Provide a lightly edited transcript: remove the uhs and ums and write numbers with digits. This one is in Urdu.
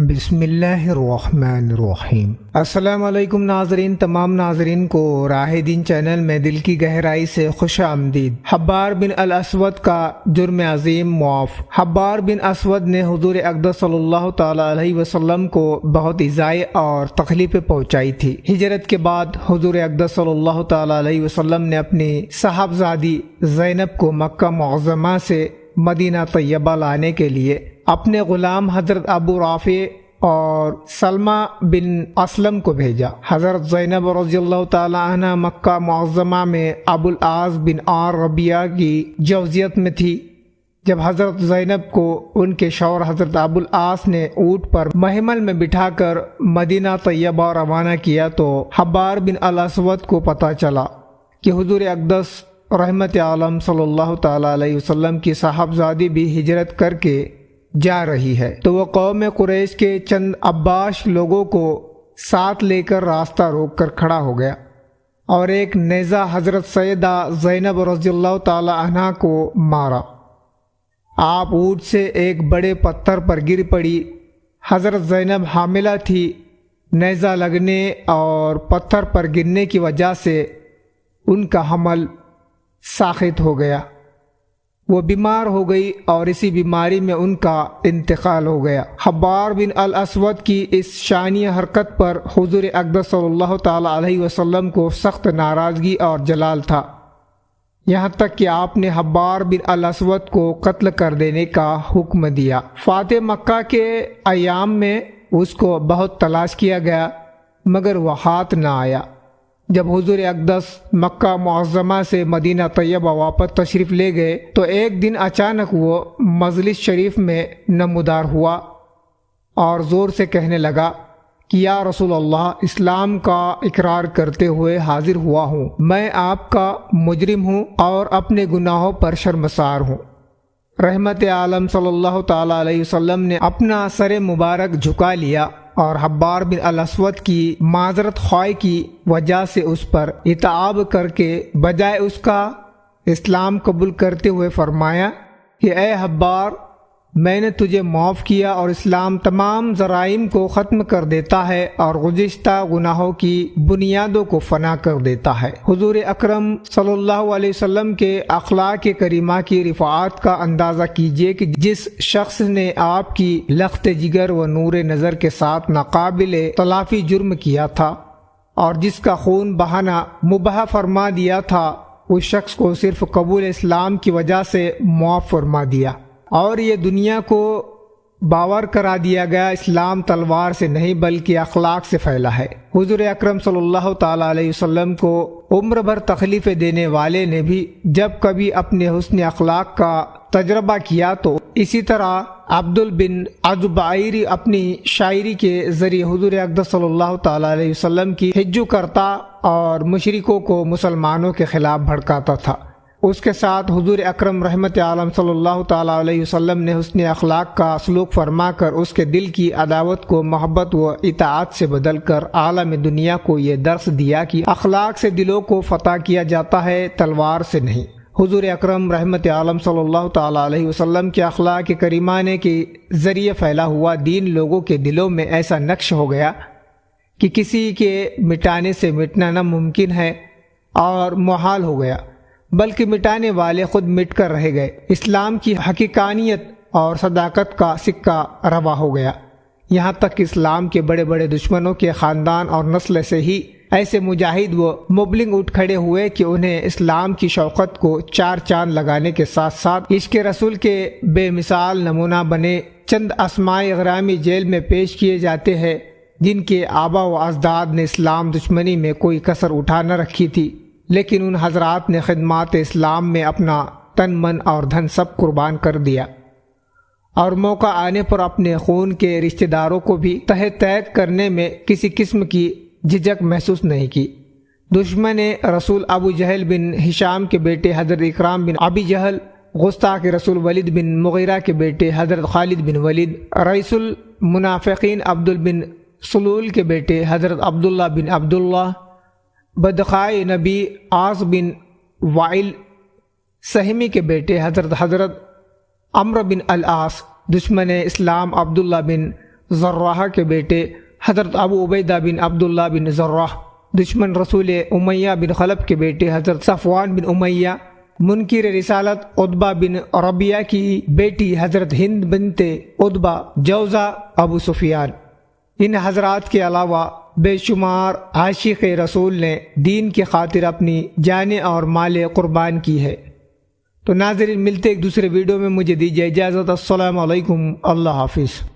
بسم اللہ الرحمن الرحیم۔ السلام علیکم ناظرین، تمام ناظرین کو راہ دین چینل میں دل کی گہرائی سے خوش آمدید۔ حبار بن الاسود کا جرم عظیم معاف۔ حبار بن اسود نے حضور اقدس صلی اللہ تعالی علیہ وسلم کو بہت ایذائیں اور تکلیفیں پہنچائی تھی۔ ہجرت کے بعد حضور اقدس صلی اللہ تعالی علیہ وسلم نے اپنی صاحبزادی زینب کو مکہ معظمہ سے مدینہ طیبہ لانے کے لیے اپنے غلام حضرت ابو رافع اور سلمہ بن اسلم کو بھیجا۔ حضرت زینب رضی اللہ تعالی عنہ مکہ معظمہ میں ابو العاص بن آر ربیعہ کی جوزیت میں تھی۔ جب حضرت زینب کو ان کے شوہر حضرت ابو العاص نے اونٹ پر محمل میں بٹھا کر مدینہ طیبہ روانہ کیا تو حبار بن الاسود کو پتہ چلا کہ حضور اقدس رحمت عالم صلی اللہ تعالی علیہ وسلم کی صاحبزادی بھی ہجرت کر کے جا رہی ہے، تو وہ قوم قریش کے چند عباش لوگوں کو ساتھ لے کر راستہ روک کر کھڑا ہو گیا اور ایک نیزہ حضرت سیدہ زینب رضی اللہ تعالی عنہ کو مارا۔ آپ اونٹ سے ایک بڑے پتھر پر گر پڑی۔ حضرت زینب حاملہ تھی۔ نیزہ لگنے اور پتھر پر گرنے کی وجہ سے ان کا حمل ساقط ہو گیا۔ وہ بیمار ہو گئی اور اسی بیماری میں ان کا انتقال ہو گیا۔ حبار بن الاسود کی اس شانیہ حرکت پر حضور اقدس صلی اللہ تعالی علیہ وسلم کو سخت ناراضگی اور جلال تھا، یہاں تک کہ آپ نے حبار بن الاسود کو قتل کر دینے کا حکم دیا۔ فاتح مکہ کے ایام میں اس کو بہت تلاش کیا گیا مگر وہ ہاتھ نہ آیا۔ جب حضور اقدس مکہ معظمہ سے مدینہ طیبہ واپس تشریف لے گئے تو ایک دن اچانک وہ مجلس شریف میں نمودار ہوا اور زور سے کہنے لگا کہ یا رسول اللہ، اسلام کا اقرار کرتے ہوئے حاضر ہوا ہوں، میں آپ کا مجرم ہوں اور اپنے گناہوں پر شرمسار ہوں۔ رحمت عالم صلی اللہ تعالی علیہ وسلم نے اپنا سر مبارک جھکا لیا اور حبار بن الاسود کی معذرت خواہی کی وجہ سے اس پر اتعاب کر کے بجائے اس کا اسلام قبول کرتے ہوئے فرمایا کہ اے حبار، میں نے تجھے معاف کیا اور اسلام تمام جرائم کو ختم کر دیتا ہے اور گزشتہ گناہوں کی بنیادوں کو فنا کر دیتا ہے۔ حضور اکرم صلی اللہ علیہ وسلم کے اخلاق کریمہ کی رفعات کا اندازہ کیجئے کہ جس شخص نے آپ کی لخت جگر و نور نظر کے ساتھ ناقابل تلافی جرم کیا تھا اور جس کا خون بہانا مباح فرما دیا تھا، اس شخص کو صرف قبول اسلام کی وجہ سے معاف فرما دیا اور یہ دنیا کو باور کرا دیا گیا اسلام تلوار سے نہیں بلکہ اخلاق سے پھیلا ہے۔ حضور اکرم صلی اللہ تعالی علیہ وسلم کو عمر بھر تکلیفیں دینے والے نے بھی جب کبھی اپنے حسن اخلاق کا تجربہ کیا تو اسی طرح عبدل بن عزبائری اپنی شاعری کے ذریعے حضور اقدس صلی اللہ تعالی علیہ وسلم کی ہجو کرتا اور مشرکوں کو مسلمانوں کے خلاف بھڑکاتا تھا۔ اس کے ساتھ حضور اکرم رحمت عالم صلی اللہ تعالی علیہ وسلم نے حسن اخلاق کا سلوک فرما کر اس کے دل کی عداوت کو محبت و اطاعت سے بدل کر عالم دنیا کو یہ درس دیا کہ اخلاق سے دلوں کو فتح کیا جاتا ہے، تلوار سے نہیں۔ حضور اکرم رحمت عالم صلی اللہ تعالی علیہ وسلم کے اخلاق کریمانہ کے ذریعے پھیلا ہوا دین لوگوں کے دلوں میں ایسا نقش ہو گیا کہ کسی کے مٹانے سے مٹنا ناممکن ہے اور محال ہو گیا، بلکہ مٹانے والے خود مٹ کر رہ گئے۔ اسلام کی حقیقانیت اور صداقت کا سکہ روا ہو گیا، یہاں تک کہ اسلام کے بڑے بڑے دشمنوں کے خاندان اور نسل سے ہی ایسے مجاہد و مبلغ اٹھ کھڑے ہوئے کہ انہیں اسلام کی شوقت کو چار چاند لگانے کے ساتھ ساتھ عشق رسول کے بے مثال نمونہ بنے چند اسماء غرامی جیل میں پیش کیے جاتے ہیں جن کے آبا و اجداد نے اسلام دشمنی میں کوئی کسر اٹھا نہ رکھی تھی، لیکن ان حضرات نے خدمات اسلام میں اپنا تن من اور دھن سب قربان کر دیا اور موقع آنے پر اپنے خون کے رشتہ داروں کو بھی تہ تیگ کرنے میں کسی قسم کی جھجک محسوس نہیں کی۔ دشمن رسول ابو جہل بن ہشام کے بیٹے حضرت اکرام بن ابی جہل، گستاخ رسول ولید بن مغیرہ کے بیٹے حضرت خالد بن ولید، رئیس المنافقین عبدل بن سلول کے بیٹے حضرت عبداللہ بن عبداللہ، بدخائے نبی عاص بن وائل سہمی کے بیٹے حضرت عمرو بن العاص، دشمن اسلام عبداللہ بن زرہ کے بیٹے حضرت ابو عبیدہ بن عبداللہ بن زرہ، دشمن رسول امیہ بن خلف کے بیٹے حضرت صفوان بن امیہ، منکر رسالت عتبہ بن ربیعہ کی بیٹی حضرت ہند بنت عتبہ جوزہ ابو سفیان۔ ان حضرات کے علاوہ بے شمار عاشق رسول نے دین کی خاطر اپنی جانیں اور مال قربان کی ہے۔ تو ناظرین، ملتے ایک دوسرے ویڈیو میں، مجھے دیجیے اجازت۔ السلام علیکم، اللہ حافظ۔